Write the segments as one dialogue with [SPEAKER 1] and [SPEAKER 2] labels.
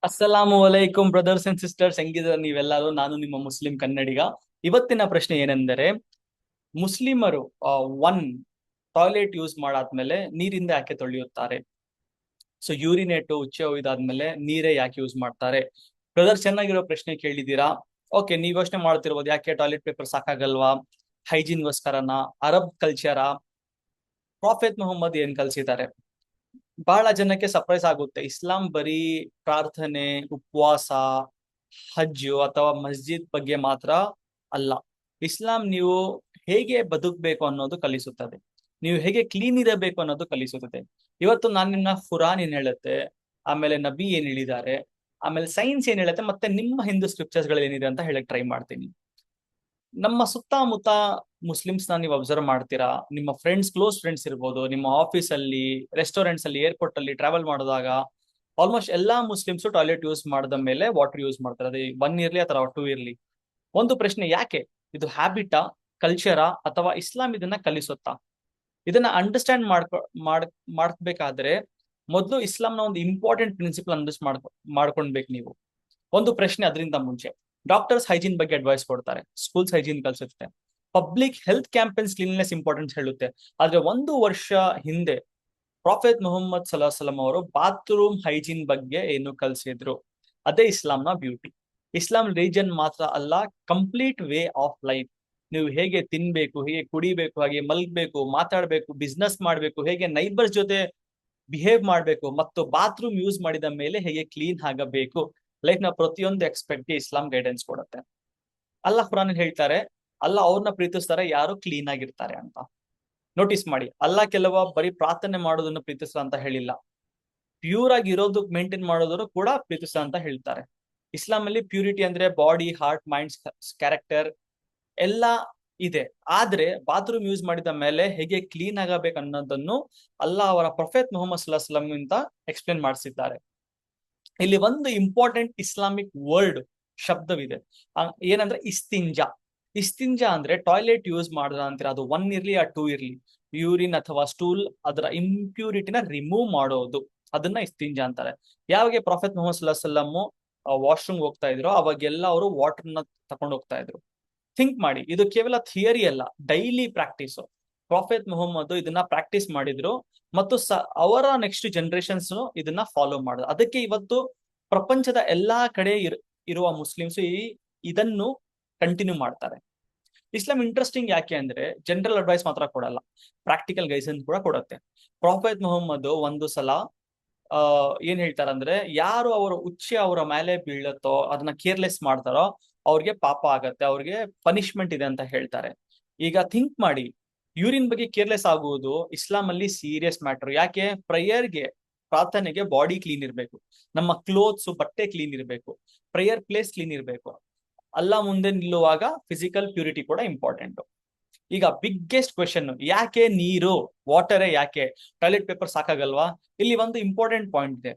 [SPEAKER 1] ಅಸ್ಸಲಾಮು ಅಲೈಕುಂ brothers and sisters, ಹೆಂಗಿದ್ರ ನೀವೆಲ್ಲರೂ? ನಾನು ನಿಮ್ಮ ಮುಸ್ಲಿಂ ಕನ್ನಡಿಗ. ಇವತ್ತಿನ ಪ್ರಶ್ನೆ ಏನೆಂದರೆ, ಮುಸ್ಲಿಮರು ಒನ್ ಟಾಯ್ಲೆಟ್ ಯೂಸ್ ಮಾಡಾದ್ಮೇಲೆ ನೀರಿಂದ ಯಾಕೆ ತೊಳೆಯುತ್ತಾರೆ? ಸೊ ಯೂರಿನೇಟು ಉಚ್ಚೆ ಒಯ್ದಾದ್ಮೇಲೆ ನೀರೇ ಯಾಕೆ ಯೂಸ್ ಮಾಡ್ತಾರೆ? ಬ್ರದರ್, ಚೆನ್ನಾಗಿರೋ ಪ್ರಶ್ನೆ ಕೇಳಿದೀರಾ. ಓಕೆ, ನೀವ್ ಯೋಚನೆ ಮಾಡ್ತಿರ್ಬೋದು, ಯಾಕೆ ಟಾಯ್ಲೆಟ್ ಪೇಪರ್ ಸಾಕಾಗಲ್ವಾ? ಹೈಜೀನ್ಗೋಸ್ಕರನ? ಅರಬ್ ಕಲ್ಚರಾ? ಪ್ರಾಫೆಟ್ ಮೊಹಮ್ಮದ್ ಏನ್ ಕಲ್ಸಿದ್ದಾರೆ? ಬಹಳ ಜನಕ್ಕೆ ಸರ್ಪ್ರೈಸ್ ಆಗುತ್ತೆ. ಇಸ್ಲಾಂ ಬರೀ ಪ್ರಾರ್ಥನೆ, ಉಪವಾಸ, ಹಜ್ಜು ಅಥವಾ ಮಸ್ಜಿದ್ ಬಗ್ಗೆ ಮಾತ್ರ ಅಲ್ಲ. ಇಸ್ಲಾಂ ನೀವು ಹೇಗೆ ಬದುಕಬೇಕು ಅನ್ನೋದು ಕಲಿಸುತ್ತದೆ. ನೀವು ಹೇಗೆ ಕ್ಲೀನ್ ಇರಬೇಕು ಅನ್ನೋದು ಕಲಿಸುತ್ತದೆ. ಇವತ್ತು ನಾನು ನಿನ್ನ ಖುರಾನ್ ಏನ್ ಹೇಳುತ್ತೆ, ಆಮೇಲೆ ನಬಿ ಏನ್ ಹೇಳಿದ್ದಾರೆ, ಆಮೇಲೆ ಸೈನ್ಸ್ ಏನ್ ಹೇಳುತ್ತೆ, ಮತ್ತೆ ನಿಮ್ಮ ಹಿಂದೂ ಸ್ಕ್ರಿಪ್ಚರ್ಸ್ ಗಳು ಏನಿದೆ ಅಂತ ಹೇಳಕ್ ಟ್ರೈ ಮಾಡ್ತೀನಿ. ನಮ್ಮ ಸುತ್ತಮುತ್ತ ಮುಸ್ಲಿಮ್ಸ್ ನ ನೀವು ಅಬ್ಸರ್ವ್ ಮಾಡ್ತೀರಾ. ನಿಮ್ಮ ಫ್ರೆಂಡ್ಸ್, ಕ್ಲೋಸ್ ಫ್ರೆಂಡ್ಸ್ ಇರ್ಬೋದು, ನಿಮ್ಮ ಆಫೀಸ್ ಅಲ್ಲಿ, ರೆಸ್ಟೋರೆಂಟ್ಸ್ ಅಲ್ಲಿ, ಏರ್ಪೋರ್ಟ್ ಅಲ್ಲಿ ಟ್ರಾವೆಲ್ ಮಾಡಿದಾಗ ಆಲ್ಮೋಸ್ಟ್ ಎಲ್ಲಾ ಮುಸ್ಲಿಮ್ಸ್ ಟಾಯ್ಲೆಟ್ ಯೂಸ್ ಮಾಡಿದ ಮೇಲೆ ವಾಟರ್ ಯೂಸ್ ಮಾಡ್ತಾರೆ. ಅದು 1 ಇರ್ಲಿ ಅಥವಾ 2 ಇರ್ಲಿ. ಒಂದು ಪ್ರಶ್ನೆ, ಯಾಕೆ? ಇದು ಹ್ಯಾಬಿಟಾ, ಕಲ್ಚರಾ, ಅಥವಾ ಇಸ್ಲಾಂ ಇದನ್ನ ಕಲಿಸುತ್ತಾ? ಇದನ್ನ ಅಂಡರ್ಸ್ಟ್ಯಾಂಡ್ ಮಾಡ್ಬೇಕಾದ್ರೆ ಮೊದಲು ಇಸ್ಲಾಂನ ಒಂದು ಇಂಪಾರ್ಟೆಂಟ್ ಪ್ರಿನ್ಸಿಪಲ್ ಮಾಡ್ಕೊಂಡ್ಬೇಕು ನೀವು. ಒಂದು ಪ್ರಶ್ನೆ ಅದರಿಂದ ಮುಂಚೆ, ಡಾಕ್ಟರ್ಸ್ ಹೈಜೀನ್ ಬಗ್ಗೆ ಅಡ್ವೈಸ್ ಕೊಡ್ತಾರೆ, ಸ್ಕೂಲ್ಸ್ ಹೈಜೀನ್ ಕಲ್ಸುತ್ತೆ, public health campaigns cleanness importance ಹೇಳುತ್ತೆ. ಆದ್ರೆ 1 ವರ್ಷ ಹಿಂದೆ ಪ್ರಾಫೆಟ್ ಮೊಹಮ್ಮದ್ ಸಲಾಂ ಅವರು ಬಾತ್ರೂಮ್ ಹೈಜೀನ್ ಬಗ್ಗೆ ಏನು ಕಲ್ಸಿದ್ರು? ಅದೇ ಇಸ್ಲಾಂನ ಬ್ಯೂಟಿ. ಇಸ್ಲಾಂ ರಿಲಿಜನ್ ಮಾತ್ರ ಅಲ್ಲ, ಕಂಪ್ಲೀಟ್ ವೇ ಆಫ್ ಲೈಫ್. ನೀವು ಹೇಗೆ ತಿನ್ಬೇಕು, ಹೇಗೆ ಕುಡಿಬೇಕು, ಹಾಗೆ ಮಲ್ಗ್ಬೇಕು, ಮಾತಾಡ್ಬೇಕು, ಬಿಸ್ನೆಸ್ ಮಾಡ್ಬೇಕು, ಹೇಗೆ ನೈಬರ್ಸ್ ಜೊತೆ ಬಿಹೇವ್ ಮಾಡ್ಬೇಕು, ಮತ್ತು ಬಾತ್ರೂಮ್ ಯೂಸ್ ಮಾಡಿದ ಮೇಲೆ ಹೇಗೆ ಕ್ಲೀನ್ ಆಗಬೇಕು, ಲೈಫ್ ನ ಪ್ರತಿಯೊಂದು ಎಕ್ಸ್ಪೆಕ್ಟ್ಗೆ ಇಸ್ಲಾಂ ಗೈಡೆನ್ಸ್ ಕೊಡುತ್ತೆ. ಅಲ್ಲಾಹ್ ಖುರಾನ್ ಹೇಳ್ತಾರೆ, ಅಲ್ಲಾ ಅವ್ರನ್ನ ಪ್ರೀತಿಸ್ತಾರೆ ಯಾರು ಕ್ಲೀನ್ ಆಗಿರ್ತಾರೆ ಅಂತ. ನೋಟಿಸ್ ಮಾಡಿ, ಅಲ್ಲಾ ಕೆಲವ ಬರೀ ಪ್ರಾರ್ಥನೆ ಮಾಡೋದನ್ನ ಪ್ರೀತಿಸ ಅಂತ ಹೇಳಿಲ್ಲ, ಪ್ಯೂರ್ ಆಗಿ ಇರೋದು ಮೇಂಟೈನ್ ಮಾಡೋದನ್ನು ಕೂಡ ಪ್ರೀತಿಸ ಅಂತ ಹೇಳ್ತಾರೆ. ಇಸ್ಲಾಂ ಅಲ್ಲಿ ಪ್ಯೂರಿಟಿ ಅಂದ್ರೆ ಬಾಡಿ, ಹಾರ್ಟ್, ಮೈಂಡ್ಸ್, ಕ್ಯಾರೆಕ್ಟರ್ ಎಲ್ಲ ಇದೆ. ಆದ್ರೆ ಬಾತ್ರೂಮ್ ಯೂಸ್ ಮಾಡಿದ ಮೇಲೆ ಹೇಗೆ ಕ್ಲೀನ್ ಆಗಬೇಕು ಅನ್ನೋದನ್ನು ಅಲ್ಲಾ ಅವರ ಪ್ರೊಫೆಟ್ ಮೊಹಮ್ಮದ್ ಸಲಾಂ ಇಂದ ಎಕ್ಸ್ಪ್ಲೇನ್ ಮಾಡಿಸಿದ್ದಾರೆ. ಇಲ್ಲಿ ಒಂದು ಇಂಪಾರ್ಟೆಂಟ್ ಇಸ್ಲಾಮಿಕ್ ವರ್ಡ್ ಶಬ್ದವಿದೆ, ಏನಂದ್ರೆ ಇಸ್ತಿಂಜಾ. ಇಸ್ತಿಂಜಾ ಅಂದ್ರೆ ಟಾಯ್ಲೆಟ್ ಯೂಸ್ ಮಾಡಿದ ನಂತರ, ಅದು 1 ಇರ್ಲಿ ಆ 2 ಇರ್ಲಿ, ಯೂರಿನ್ ಅಥವಾ ಸ್ಟೂಲ್ ಅದರ ಇಂಪ್ಯೂರಿಟಿನ ರಿಮೂವ್ ಮಾಡೋದು, ಅದನ್ನ ಇಸ್ತಿಂಜಾ ಅಂತಾರೆ. ಯಾವಾಗ ಪ್ರಾಫೆಟ್ ಮೊಹಮ್ಮದ್ ಸಲಾಂ ವಾಶ್ರೂಮ್ ಹೋಗ್ತಾ ಇದ್ರು, ಅವಾಗೆಲ್ಲ ಅವರು ವಾಟರ್ನ ತಗೊಂಡು ಹೋಗ್ತಾ ಇದ್ರು. ಥಿಂಕ್ ಮಾಡಿ, ಇದು ಕೇವಲ ಥಿಯರಿ ಅಲ್ಲ, ಡೈಲಿ ಪ್ರಾಕ್ಟೀಸ್. ಪ್ರಾಫೆಟ್ ಮೊಹಮ್ಮದ್ ಇದನ್ನ ಪ್ರಾಕ್ಟೀಸ್ ಮಾಡಿದ್ರು, ಮತ್ತು ಅವರ ನೆಕ್ಸ್ಟ್ ಜನರೇಷನ್ಸ್ ಇದನ್ನ ಫಾಲೋ ಮಾಡಿದ್ರು. ಅದಕ್ಕೆ ಇವತ್ತು ಪ್ರಪಂಚದ ಎಲ್ಲಾ ಕಡೆ ಇರುವ ಮುಸ್ಲಿಮ್ಸ್ ಇದನ್ನು ಕಂಟಿನ್ಯೂ ಮಾಡ್ತಾರೆ. ಇಸ್ಲಾಂ ಇಂಟ್ರೆಸ್ಟಿಂಗ್ ಯಾಕೆ ಅಂದ್ರೆ, ಜನರಲ್ ಅಡ್ವೈಸ್ ಮಾತ್ರ ಕೊಡಲ್ಲ, ಪ್ರಾಕ್ಟಿಕಲ್ ಗೈಡೆನ್ಸ್ ಕೂಡ ಕೊಡುತ್ತೆ. ಪ್ರಾಫೆಟ್ ಮೊಹಮ್ಮದ್ ಒಂದು ಸಲ ಏನ್ ಹೇಳ್ತಾರಂದ್ರೆ, ಯಾರು ಅವರ ಉಚ್ಚೆ ಅವರ ಮೇಲೆ ಬೀಳತ್ತೋ, ಅದನ್ನ ಕೇರ್ಲೆಸ್ ಮಾಡ್ತಾರೋ, ಅವ್ರಿಗೆ ಪಾಪ ಆಗತ್ತೆ, ಅವ್ರಿಗೆ ಪನಿಷ್ಮೆಂಟ್ ಇದೆ ಅಂತ ಹೇಳ್ತಾರೆ. ಈಗ ಥಿಂಕ್ ಮಾಡಿ, ಯೂರಿನ್ ಬಗ್ಗೆ ಕೇರ್ಲೆಸ್ ಆಗುವುದು ಇಸ್ಲಾಂ ಅಲ್ಲಿ ಸೀರಿಯಸ್ ಮ್ಯಾಟರ್. ಯಾಕೆ? ಪ್ರೇಯರ್ಗೆ, ಪ್ರಾರ್ಥನೆಗೆ ಬಾಡಿ ಕ್ಲೀನ್ ಇರಬೇಕು, ನಮ್ಮ ಕ್ಲೋತ್ಸ್ ಬಟ್ಟೆ ಕ್ಲೀನ್ ಇರಬೇಕು, ಪ್ರೇಯರ್ ಪ್ಲೇಸ್ ಕ್ಲೀನ್ ಇರಬೇಕು. ಅಲ್ಲ ಮುಂದೆ ನಿಲ್ಲುವಾಗ ಫಿಸಿಕಲ್ ಪ್ಯೂರಿಟಿ ಕೂಡ ಇಂಪಾರ್ಟೆಂಟ್. ಈಗ ಬಿಗ್ಗೆಸ್ಟ್ ಕ್ವೆಶನ್, ಯಾಕೆ ನೀರು, ವಾಟರೇ ಯಾಕೆ? ಟಾಯ್ಲೆಟ್ ಪೇಪರ್ ಸಾಕಾಗಲ್ವಾ? ಇಲ್ಲಿ ಒಂದು ಇಂಪಾರ್ಟೆಂಟ್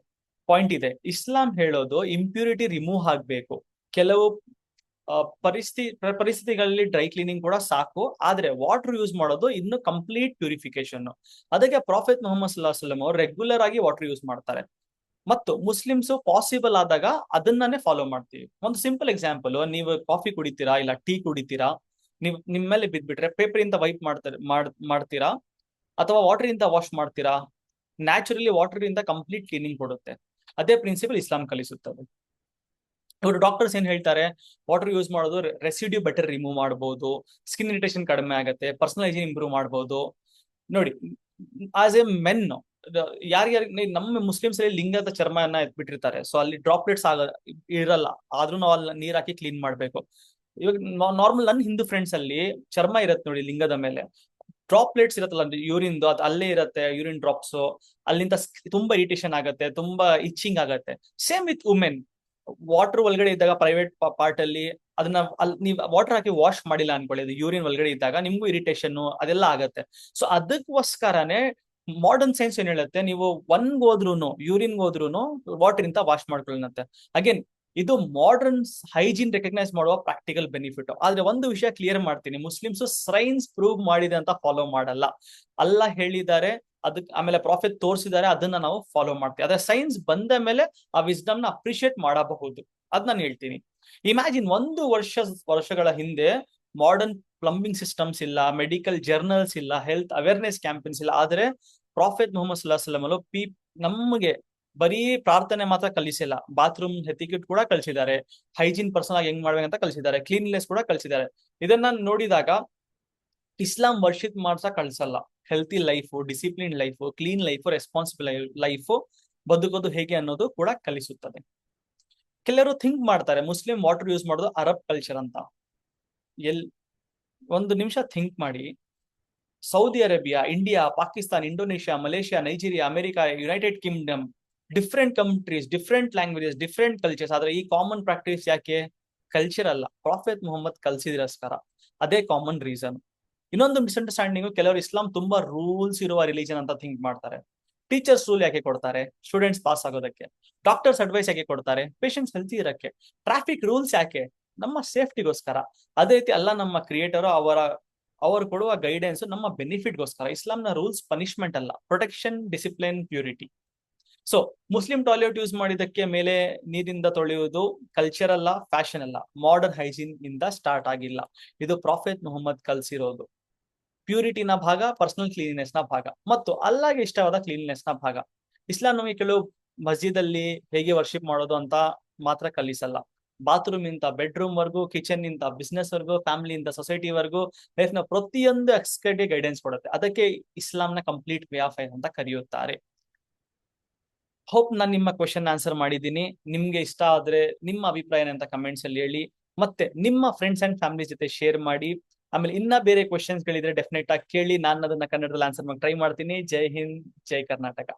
[SPEAKER 1] ಪಾಯಿಂಟ್ ಇದೆ. ಇಸ್ಲಾಂ ಹೇಳೋದು ಇಂಪ್ಯೂರಿಟಿ ರಿಮೂವ್ ಆಗ್ಬೇಕು. ಕೆಲವು ಪರಿಸ್ಥಿತಿಗಳಲ್ಲಿ ಡ್ರೈ ಕ್ಲೀನಿಂಗ್ ಕೂಡ ಸಾಕು, ಆದ್ರೆ ವಾಟರ್ ಯೂಸ್ ಮಾಡೋದು ಇನ್ನು ಕಂಪ್ಲೀಟ್ ಪ್ಯೂರಿಫಿಕೇಶನ್. ಅದಕ್ಕೆ ಪ್ರಾಫೆಟ್ ಮೊಹಮ್ಮದ್ ಸಲಾಂ ಅವರು ರೆಗ್ಯುಲರ್ ಆಗಿ ವಾಟರ್ ಯೂಸ್ ಮಾಡ್ತಾರೆ. ಮತ್ತು ಮುಸ್ಲಿಮ್ಸ್ ಪಾಸಿಬಲ್ ಆದಾಗ ಅದನ್ನೇ ಫಾಲೋ ಮಾಡ್ತೀವಿ. ಒಂದು ಸಿಂಪಲ್ ಎಕ್ಸಾಂಪಲ್, ನೀವು ಕಾಫಿ ಕುಡಿತೀರಾ ಇಲ್ಲ ಟೀ ಕುಡಿತೀರಾ, ನೀವು ನಿಮ್ಮ ಮೇಲೆ ಬಿದ್ಬಿಟ್ರೆ ಪೇಪರ್ ಇಂದ ವೈಪ್ ಮಾಡ್ತೀರಾ ಅಥವಾ ವಾಟರ್ ಇಂದ ವಾಶ್ ಮಾಡ್ತೀರಾ? ನ್ಯಾಚುರಲಿ ವಾಟರ್ ಇಂದ ಕಂಪ್ಲೀಟ್ ಕ್ಲೀನಿಂಗ್ ಕೊಡುತ್ತೆ. ಅದೇ ಪ್ರಿನ್ಸಿಪಲ್ ಇಸ್ಲಾಂ ಕಲಿಸುತ್ತದೆ. ಇವರು ಡಾಕ್ಟರ್ಸ್ ಏನ್ ಹೇಳ್ತಾರೆ, ವಾಟರ್ ಯೂಸ್ ಮಾಡೋದು ರೆಸಿಡ್ಯೂ ಬೆಟರ್ ರಿಮೂವ್ ಮಾಡಬಹುದು, ಸ್ಕಿನ್ ಇರಿಟೇಷನ್ ಕಡಿಮೆ ಆಗುತ್ತೆ, ಪರ್ಸನಲ್ ಹೈಜೀನ್ ಇಂಪ್ರೂವ್ ಮಾಡಬಹುದು. ನೋಡಿ, ಆಸ್ ಎ ಮೆನ್, ಯಾರ್ಯಾರು ನಮ್ಮ ಮುಸ್ಲಿಮ್ಸ್ ಅಲ್ಲಿ ಲಿಂಗದ ಚರ್ಮನ ಎತ್ಬಿಟ್ಟಿರ್ತಾರೆ, ಸೊ ಅಲ್ಲಿ ಡ್ರಾಪ್ಲೆಟ್ಸ್ ಇರಲ್ಲ, ಆದ್ರೂ ನಾವು ಅಲ್ಲಿ ನೀರ್ ಹಾಕಿ ಕ್ಲೀನ್ ಮಾಡ್ಬೇಕು. ಇವಾಗ ನಾರ್ಮಲ್ ನನ್ನ ಹಿಂದೂ ಫ್ರೆಂಡ್ಸ್ ಅಲ್ಲಿ ಚರ್ಮ ಇರತ್ತೆ ನೋಡಿ ಲಿಂಗದ ಮೇಲೆ, ಡ್ರಾಪ್ಲೆಟ್ಸ್ ಇರತ್ತಲ್ಲ ಯೂರಿನ್ದು, ಅದು ಅಲ್ಲೇ ಇರತ್ತೆ, ಯೂರಿನ್ ಡ್ರಾಪ್ಸ್ ಅಲ್ಲಿಂದ ತುಂಬಾ ಇರಿಟೇಷನ್ ಆಗತ್ತೆ, ತುಂಬಾ ಇಚ್ಚಿಂಗ್ ಆಗತ್ತೆ. ಸೇಮ್ ವಿತ್ ವುಮೆನ್, ವಾಟರ್ ಒಳಗಡೆ ಇದ್ದಾಗ ಪ್ರೈವೇಟ್ ಪಾರ್ಟ್ ಅಲ್ಲಿ ಅದನ್ನ ಅಲ್ಲಿ ನೀವು ವಾಟರ್ ಹಾಕಿ ವಾಶ್ ಮಾಡಿಲ್ಲ ಅನ್ಕೊಳ್ಳಿ, ಅದು ಯೂರಿನ್ ಒಳಗಡೆ ಇದ್ದಾಗ ನಿಮ್ಗೂ ಇರಿಟೇಷನ್ ಅದೆಲ್ಲ ಆಗತ್ತೆ. ಸೊ ಅದಕ್ಕೋಸ್ಕರನೇ ಮಾಡರ್ನ್ ಸೈನ್ಸ್ ಏನ್ ಹೇಳುತ್ತೆ, ನೀವು ಯೂರಿನ್ ಹೋದ್ರುನು ವಾಟರ್ ಇಂದ ವಾಶ್ ಮಾಡ್ಕೊಳ್ಳುತ್ತೆ. ಅಗೇನ್ ಇದು ಮಾಡರ್ನ್ ಹೈಜೀನ್ ರೆಕಗ್ನೈಸ್ ಮಾಡುವ ಪ್ರಾಕ್ಟಿಕಲ್ ಬೆನಿಫಿಟ್. ಆದ್ರೆ ಒಂದು ವಿಷಯ ಕ್ಲಿಯರ್ ಮಾಡ್ತೀನಿ, ಮುಸ್ಲಿಮ್ಸ್ ಸೈನ್ಸ್ ಪ್ರೂವ್ ಮಾಡಿದೆ ಅಂತ ಫಾಲೋ ಮಾಡಲ್ಲ. ಅಲ್ಲ ಹೇಳಿದ್ದಾರೆ, ಅದಕ್ಕೆ ಆಮೇಲೆ ಪ್ರಾಫಿಟ್ ತೋರಿಸಿದ್ದಾರೆ, ಅದನ್ನ ನಾವು ಫಾಲೋ ಮಾಡ್ತೀವಿ. ಆದ್ರೆ ಸೈನ್ಸ್ ಬಂದ ಮೇಲೆ ಆ ವಿಸ್ಡಮ್ ನ ಅಪ್ರಿಶಿಯೇಟ್ ಮಾಡಬಹುದು, ಅದ್ ನಾನು ಹೇಳ್ತೀನಿ. ಇಮ್ಯಾಜಿನ್ ವರ್ಷಗಳ ಹಿಂದೆ ಮಾಡರ್ನ್ ಪ್ಲಂಬಿಂಗ್ ಸಿಸ್ಟಮ್ಸ್ ಇಲ್ಲ, ಮೆಡಿಕಲ್ ಜರ್ನಲ್ಸ್ ಇಲ್ಲ, ಹೆಲ್ತ್ ಅವೇರ್ನೆಸ್ ಕ್ಯಾಂಪೇನ್ಸ್ ಇಲ್ಲ. ಆದ್ರೆ ಪ್ರಾಫಿಟ್ ಮುಹಮ್ಮದ್ ಸಲಾಹು ಅಲೈಹಿ ನಮಗೆ ಬರೀ ಪ್ರಾರ್ಥನೆ ಮಾತ್ರ ಕಲಿಸಿಲ್ಲ, ಬಾತ್ರೂಮ್ ಎತಿಕೆಟ್ ಕೂಡ ಕಲಿಸಿದ್ದಾರೆ, ಹೈಜೀನ್ ಪರ್ಸನ್ ಆಗಿ ಹೆಂಗ್ ಮಾಡ್ಬೇಕಂತ ಕಲಿಸಿದ್ದಾರೆ, ಕ್ಲೀನ್ನೆಸ್ ಕೂಡ ಕಲಿಸಿದ್ದಾರೆ. ಇದನ್ನ ನೋಡಿದಾಗ ಇಸ್ಲಾಂ ವರ್ಷಿತ್ ಮಾಡ್ಸ ಕಳ್ಸಲ್ಲ. Healthy life, discipline life, clean life, responsible life ಬದುಕೋದು ಹೇಗೆ ಅನ್ನೋದು ಕೂಡ ಕಲಿಸುತ್ತದೆ. ಕೆಲವರು ಥಿಂಕ್ ಮಾಡ್ತಾರೆ ಮುಸ್ಲಿಂ ವಾಟರ್ ಯೂಸ್ ಮಾಡೋದು ಅರಬ್ ಕಲ್ಚರ್ ಅಂತ. ಒಂದು ನಿಮಿಷ ಥಿಂಕ್ ಮಾಡಿ, Saudi Arabia, India, Pakistan, Indonesia, Malaysia, Nigeria, America, United Kingdom, different countries, different languages, different cultures. ಆದ್ರೆ ಈ ಕಾಮನ್ ಪ್ರಾಕ್ಟೀಸ್ ಯಾಕೆ? ಕಲ್ಚರ್ ಅಲ್ಲ, ಪ್ರಾಫೆಟ್ ಮುಹಮ್ಮದ್ ಕಲ್ಸಿದ್ರಸ್ಕರ. ಅದೇ ಕಾಮನ್ ರೀಸನ್. ಇನ್ನೊಂದು ಮಿಸ್ಅಂಡರ್ಸ್ಟ್ಯಾಂಡಿಂಗ್, ಕೆಲವರು ಇಸ್ಲಾಂ ತುಂಬಾ ರೂಲ್ಸ್ ಇರುವ ರಿಲಿಜನ್ ಅಂತ ಥಿಂಕ್ ಮಾಡ್ತಾರೆ. ಟೀಚರ್ಸ್ ರೂಲ್ ಯಾಕೆ ಕೊಡ್ತಾರೆ? ಸ್ಟೂಡೆಂಟ್ಸ್ ಪಾಸ್ ಆಗೋದಕ್ಕೆ. ಡಾಕ್ಟರ್ಸ್ ಅಡ್ವೈಸ್ ಯಾಕೆ ಕೊಡ್ತಾರೆ? ಪೇಷಂಟ್ಸ್ ಹೆಲ್ತಿ ಇರಕ್ಕೆ. ಟ್ರಾಫಿಕ್ ರೂಲ್ಸ್ ಯಾಕೆ? ನಮ್ಮ ಸೇಫ್ಟಿಗೋಸ್ಕರ. ಅದೇ ರೀತಿ ಅಲ್ಲ, ನಮ್ಮ ಕ್ರಿಯೇಟರ್ ಅವರು ಕೊಡುವ ಗೈಡೆನ್ಸ್ ನಮ್ಮ ಬೆನಿಫಿಟ್ಗೋಸ್ಕರ. ಇಸ್ಲಾಂನ ರೂಲ್ಸ್ ಪನಿಷ್ಮೆಂಟ್ ಅಲ್ಲ, protection, discipline, purity. So Muslim toilet use ಮಾಡಿದಕ್ಕೆ ಮೇಲೆ ನೀರಿಂದ ತೊಳೆಯುವುದು ಕಲ್ಚರ್ ಅಲ್ಲ, ಫ್ಯಾಷನ್ ಅಲ್ಲ, ಮಾಡರ್ನ್ ಹೈಜೀನ್ ಇಂದ ಸ್ಟಾರ್ಟ್ ಆಗಿಲ್ಲ. ಇದು ಪ್ರಾಫೆಟ್ ಮುಹಮ್ಮದ್ ಕಲ್ಸಿರೋದು ಪ್ಯೂರಿಟಿನ ಭಾಗ, ಪರ್ಸನಲ್ ಕ್ಲೀನ್ನೆಸ್ ನ ಭಾಗ, ಮತ್ತು ಅಲ್ಲಾಗೆ ಇಷ್ಟವಾದ ಕ್ಲೀನ್ನೆಸ್ ನ ಭಾಗ. ಇಸ್ಲಾಂ ನಮಗೆ ಕೆಲವು ಮಸ್ಜಿದ್ ಅಲ್ಲಿ ಹೇಗೆ ವರ್ಷಿಪ್ ಮಾಡೋದು ಅಂತ ಮಾತ್ರ ಕಲಿಸಲ್ಲ. ಬಾತ್ರೂಮ್ ಇಂದ ಬೆಡ್ರೂಮ್ ವರ್ಗು, ಕಿಚನ್ ಇಂದ ಬಿಸ್ನೆಸ್ ವರ್ಗು, ಫ್ಯಾಮಿಲಿ ಇಂದ ಸೊಸೈಟಿ ವರ್ಗು, ಲೈಫ್ ನ ಪ್ರತಿಯೊಂದು ಎಕ್ಸ್ಪರ್ಟ್ಗೆ ಗೈಡೆನ್ಸ್ ಕೊಡುತ್ತೆ. ಅದಕ್ಕೆ ಇಸ್ಲಾಂನ ಕಂಪ್ಲೀಟ್ ವೇ ಆಫ್ ಲೈಫ್ ಅಂತ ಕರೆಯುತ್ತಾರೆ. ಹೋಪ್ ನಾನು ನಿಮ್ಮ ಕ್ವೆಶನ್ ಆನ್ಸರ್ ಮಾಡಿದ್ದೀನಿ. ನಿಮ್ಗೆ ಇಷ್ಟ ಆದ್ರೆ ನಿಮ್ಮ ಅಭಿಪ್ರಾಯ ಅಂತ ಕಮೆಂಟ್ಸ್ ಅಲ್ಲಿ ಹೇಳಿ, ಮತ್ತೆ ನಿಮ್ಮ ಫ್ರೆಂಡ್ಸ್ ಅಂಡ್ ಫ್ಯಾಮಿಲಿ ಜೊತೆ ಶೇರ್ ಮಾಡಿ. ಆಮೇಲೆ ಇನ್ನ ಬೇರೆ ಕ್ವೆಶನ್ಸ್ ಗಳಿದ್ರೆ ಡೆಫಿನೆಟ್ ಆಗಿ ಕೇಳಿ, ನಾನು ಅದನ್ನ ಕನ್ನಡದಲ್ಲಿ ಆನ್ಸರ್ ಮಾಡಿ ಟ್ರೈ ಮಾಡ್ತೀನಿ. ಜೈ ಹಿಂದ್, ಜೈ ಕರ್ನಾಟಕ.